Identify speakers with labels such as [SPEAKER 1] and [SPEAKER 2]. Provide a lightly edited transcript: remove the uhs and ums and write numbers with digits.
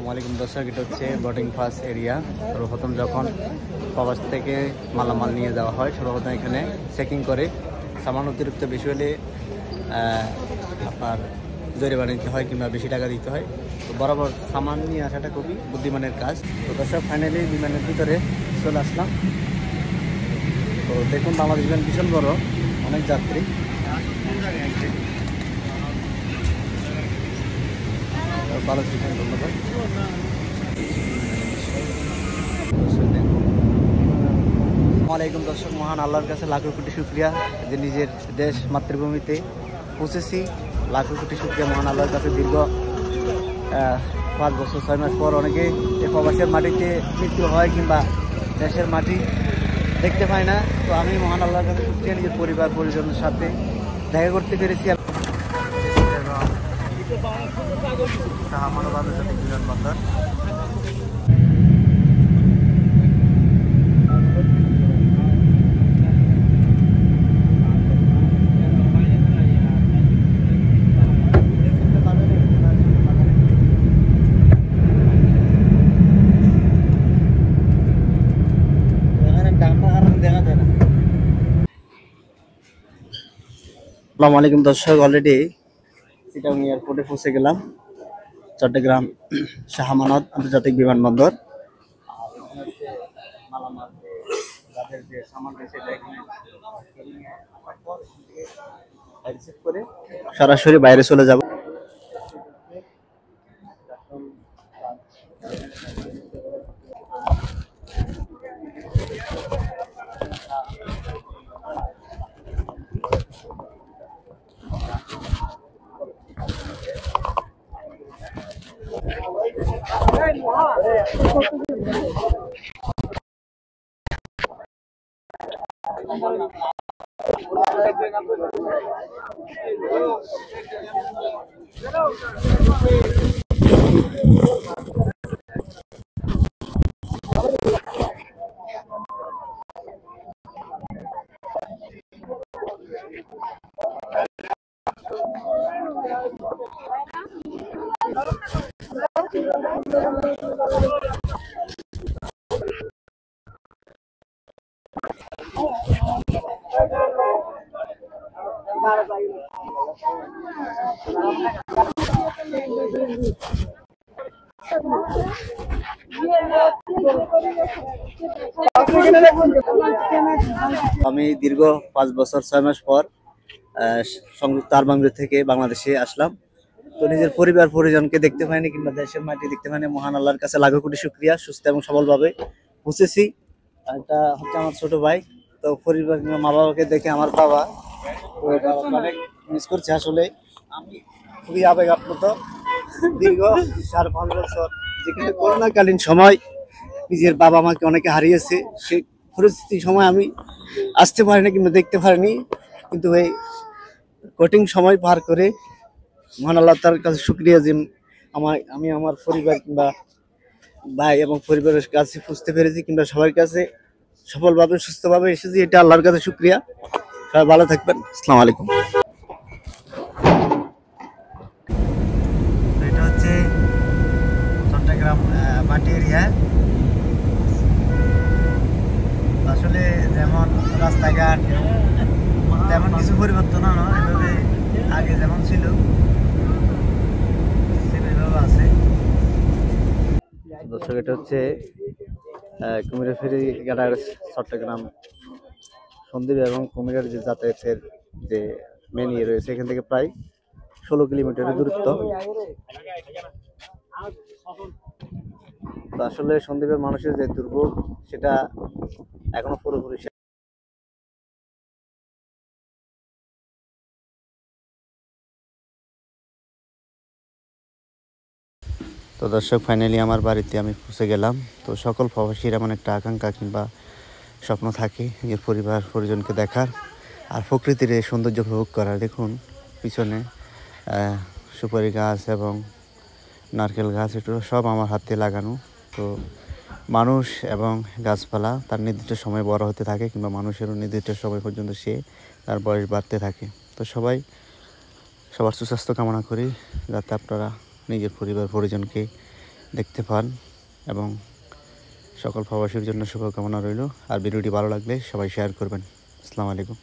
[SPEAKER 1] আসসালামু আলাইকুম দর্শক, এটা হচ্ছে বোর্ডিং পাস এরিয়া। সর্বপ্রথম যখন প্রবাস থেকে মালামাল নিয়ে যাওয়া হয়, সর্বপ্রথম এখানে চেকিং করে। সামান্য অতিরিক্ত বেশি হলে আপনার জরিমানা দিতে হয় কিংবা বেশি টাকা দিতে হয়। তো বরাবর সামান নিয়ে আসাটা খুবই বুদ্ধিমানের কাজ। তো দর্শক, ফাইনালি বিমানের ভিতরে চলে আসলাম। তো দেখুন, বাংলাদেশ বিমান ভীষণ বড়, অনেক যাত্রী। ভালো থাকবেন, ধন্যবাদ। আসসালামাইকুম দর্শক, মহান আল্লাহর কাছে লাখো কোটি শুকরিয়া যে নিজের দেশ মাতৃভূমিতে পৌঁছেছি। লাখো কোটি শুকরিয়া মহান আল্লাহর কাছে। দীর্ঘ 5 বছর 6 মাস পর অনেকে প্রবাসের মাটিতে মৃত্যু হয় কিংবা দেশের মাটি দেখতে পায় না। তো আমি মহান আল্লাহর কাছে শুকরিয়া, নিজের পরিবার পরিজনের সাথে দেখা করতে পেরেছি। শাহমানব আন্তর্জাতিক বিমানবন্দর। আসসালামু আলাইকুম দর্শক, অলরেডি চিটাগং এয়ারপোর্টে পৌঁছে গেলাম, চট্টগ্রাম শাহমানত আন্তর্জাতিক বিমানবন্দর। সরাসরি বাইরে চলে যাব। আমি দীর্ঘ 5 বছর 6 মাস পর সংযুক্ত আরব আমিরাত থেকে বাংলাদেশে আসলাম। তো নিজের পরিবার পরিজনকে দেখতে পাইনি কিংবা দেশের মাটি দেখতে পাইনি। মহান আল্লাহর কাছে লাখো কোটি শুকরিয়া, সুস্থ এবং সবলভাবে পৌঁছেছি। এটা হচ্ছে আমার ছোট ভাই। তো পরিবার কিংবা মা বাবাকে দেখে আমার বাবা অনেক মিস করছে। আসলে আমি খুবই আবেগ আপ্লুত। দীর্ঘ 5.5 বছর, যেখানে করোনাকালীন সময় নিজের বাবা মাকে অনেকে হারিয়েছে, সেই পরিস্থিতির সময় আমি আসতে পারিনি কিংবা দেখতে পারিনি। কিন্তু এই কঠিন সময় পার করে মহান আল্লাহ তার কাছে শুকরিয়া যে আমি আমার পরিবার কিংবা ভাই এবং পরিবারের কাছে বুঝতে পেরেছি কিংবা সবার কাছে সফলভাবে সুস্থভাবে এসেছি। এটা আল্লাহর কাছে শুকরিয়া। সবাই ভালো থাকবেন। আসসালামু আলাইকুম। এটা হচ্ছে চট্টগ্রাম মাটি এরিয়া। আসলে যেমন রাস্তাঘাট তেমন কিছু পরিবর্তন হলো, এভাবে আগে যেমন ছিল সেভাবে আছে। দর্শক, এটা হচ্ছে কুমিরা ফেরি ঘাটার চট্টগ্রাম সন্দ্বীপ এবং কুমিরার যে যাতায়াতের যে মেন ইয়ে রয়েছে, এখান থেকে প্রায় 16 কিলোমিটারের দূরত্ব। তো আসলে সন্দ্বীপের মানুষের যে দুর্ভোগ, সেটা এখনো পুরোপুরি। তো দর্শক, ফাইনালি আমার বাড়িতে আমি পৌঁছে গেলাম। তো সকল প্রবাসীর এমন একটা আকাঙ্ক্ষা কিংবা স্বপ্ন থাকে নিজের পরিবার পরিজনকে দেখার আর প্রকৃতির এই সৌন্দর্য উপভোগ করার। দেখুন পিছনে সুপারি গাছ এবং নারকেল গাছ, এগুলো সব আমার হাতে লাগানো। তো মানুষ এবং গাছপালা তার নির্দিষ্ট সময় বড় হতে থাকে কিংবা মানুষেরও নির্দিষ্ট সময় পর্যন্ত সে তার বয়স বাড়তে থাকে। তো সবার সুস্বাস্থ্য কামনা করি, যাতে আপনারা নিজের পরিবার পরিজনকে
[SPEAKER 2] দেখতে পান এবং সকল প্রবাসীর জন্য শুভকামনা রইল। আর ভিডিওটি ভালো লাগলে সবাই শেয়ার করবেন। আসসালামু আলাইকুম।